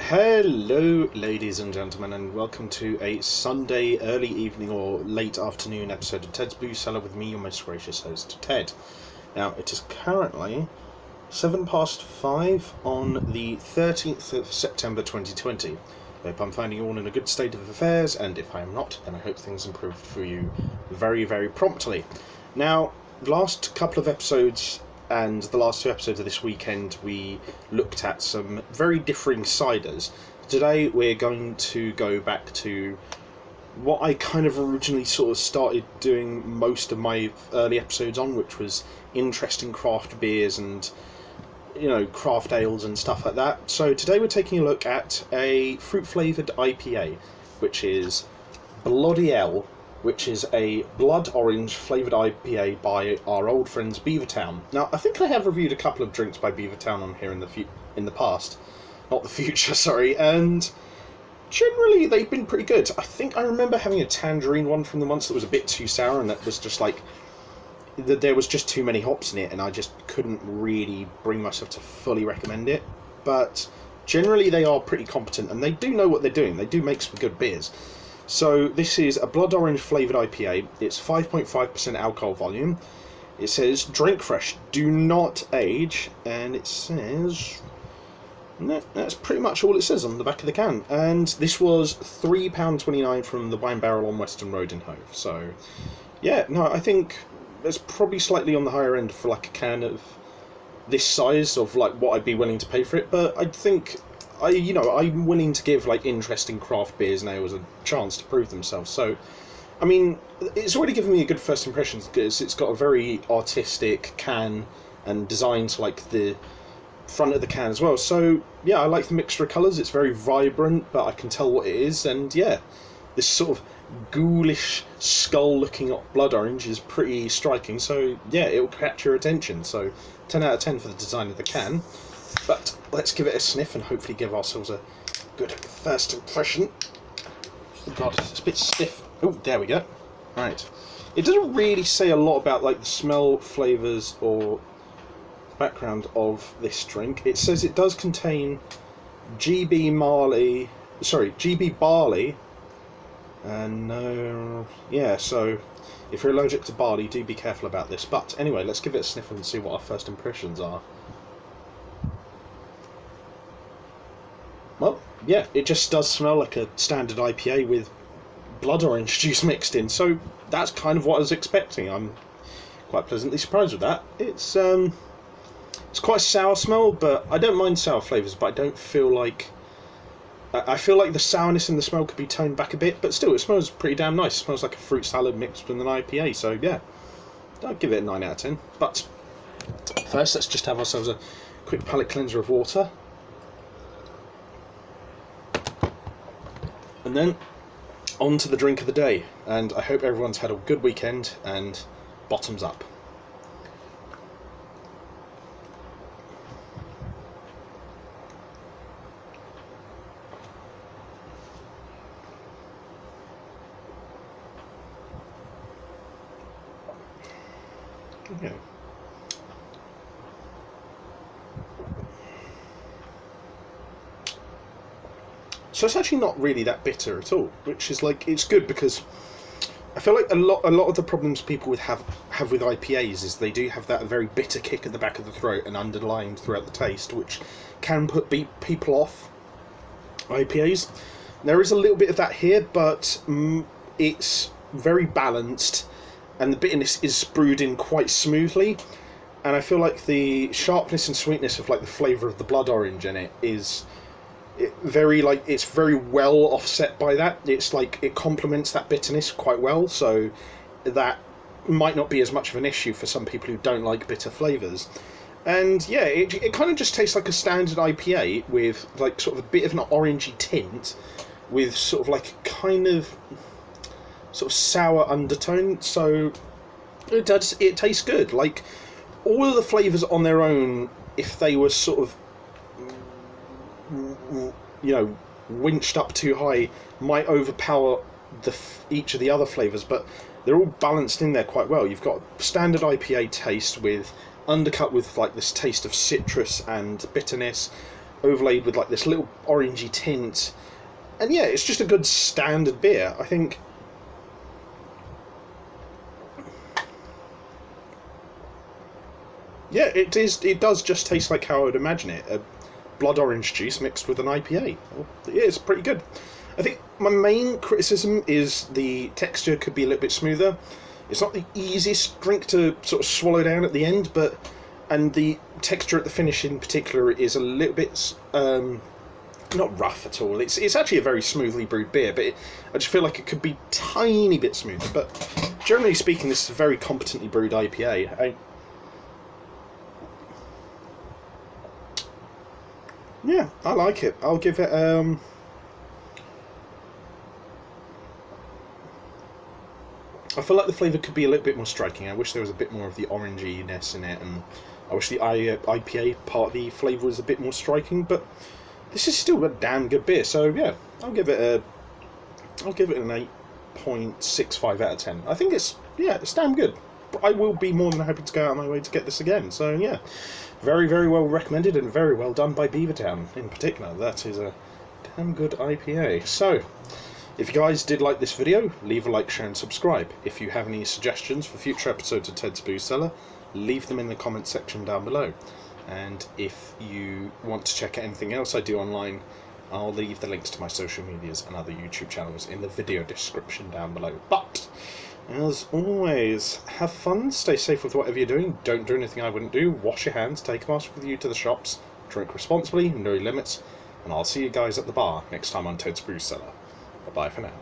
Hello, ladies and gentlemen, and welcome to a Sunday early evening or late afternoon episode of Ted's Blue Cellar with me, your most gracious host, Ted. Now, it is currently 5:07 on the 13th of September 2020. I hope I'm finding you all in a good state of affairs, and if I am not, then I hope things improve for you very, very promptly. Now, the last couple of episodes and the last two episodes of this weekend, we looked at some very differing ciders. Today we're going to go back to what I kind of originally sort of started doing most of my early episodes on, which was interesting craft beers and, you know, craft ales and stuff like that. So today we're taking a look at a fruit-flavoured IPA, which is Bloody Hell, which is a blood orange flavoured IPA by our old friends Beavertown. Now, I think I have reviewed a couple of drinks by Beavertown on here in the past, not the future, sorry, and generally they've been pretty good. I think I remember having a tangerine one from them once that was a bit too sour, and that was just like, there was just too many hops in it, and I just couldn't really bring myself to fully recommend it. But generally they are pretty competent, and they do know what they're doing. They do make some good beers. So this is a blood orange flavoured IPA. It's 5.5% alcohol volume. It says drink fresh, do not age, and it says, no, that's pretty much all it says on the back of the can. And this was £3.29 from the Wine Barrel on Western Road in Hove. So yeah, no, I think it's probably slightly on the higher end for like a can of this size of like what I'd be willing to pay for it, but I think I'm willing to give like interesting craft beers and ales a chance to prove themselves. So, I mean, it's already given me a good first impression because it's got a very artistic can and design to like the front of the can as well. So yeah, I like the mixture of colours. It's very vibrant, but I can tell what it is. And yeah, this sort of ghoulish skull-looking blood orange is pretty striking. So yeah, it'll catch your attention. So 10 out of 10 for the design of the can. But let's give it a sniff and hopefully give ourselves a good first impression. Oh god, it's a bit stiff. Oh, there we go. Right. It doesn't really say a lot about like the smell, flavours or background of this drink. It says it does contain GB barley. And yeah, so if you're allergic to barley, do be careful about this. But anyway, let's give it a sniff and see what our first impressions are. Well, yeah, it just does smell like a standard IPA with blood orange juice mixed in, so that's kind of what I was expecting. I'm quite pleasantly surprised with that. It's quite a sour smell, but I don't mind sour flavours, but I don't feel like... I feel like the sourness in the smell could be toned back a bit, but still, it smells pretty damn nice. It smells like a fruit salad mixed with an IPA, so yeah, I'd give it a 9 out of 10. But first, let's just have ourselves a quick palate cleanser of water. And then, on to the drink of the day, and I hope everyone's had a good weekend, and bottoms up. Okay. So it's actually not really that bitter at all, which is like, it's good because I feel like a lot of the problems people have with IPAs is they do have that very bitter kick at the back of the throat and underlying throughout the taste, which can put people off IPAs. There is a little bit of that here, but it's very balanced and the bitterness is brewed in quite smoothly, and I feel like the sharpness and sweetness of like the flavour of the blood orange in it is it's very well offset by that. It's like it complements that bitterness quite well, so that might not be as much of an issue for some people who don't like bitter flavours. And yeah, it kind of just tastes like a standard IPA with like sort of a bit of an orangey tint with sort of like kind of sort of sour undertone. So it tastes good. Like all of the flavours on their own, if they were sort of, you know, winched up too high, might overpower each of the other flavours, but they're all balanced in there quite well. You've got standard IPA taste with undercut with like this taste of citrus and bitterness, overlaid with like this little orangey tint. And yeah, it's just a good standard beer. I think yeah, it does just taste like how I would imagine it. A blood orange juice mixed with an IPA. Well, yeah, it's pretty good. I think my main criticism is the texture could be a little bit smoother. It's not the easiest drink to sort of swallow down at the end, and the texture at the finish in particular is a little bit not rough at all. It's actually a very smoothly brewed beer, but I just feel like it could be a tiny bit smoother. But generally speaking, this is a very competently brewed IPA. Yeah, I like it. I'll give it I feel like the flavour could be a little bit more striking. I wish there was a bit more of the oranginess in it, and I wish the IPA part of the flavour was a bit more striking. But this is still a damn good beer. So yeah, I'll give it an 8.65 out of 10. I think it's damn good. I will be more than happy to go out of my way to get this again. So yeah, very, very well recommended and very well done by Beavertown in particular. That is a damn good IPA. So if you guys did like this video, leave a like, share and subscribe. If you have any suggestions for future episodes of Ted's Booze Cellar, leave them in the comments section down below. And if you want to check out anything else I do online, I'll leave the links to my social medias and other YouTube channels in the video description down below. But as always, have fun, stay safe with whatever you're doing, don't do anything I wouldn't do, wash your hands, take a mask with you to the shops, drink responsibly, know your limits, and I'll see you guys at the bar next time on Ted's Booze Cellar. Bye for now.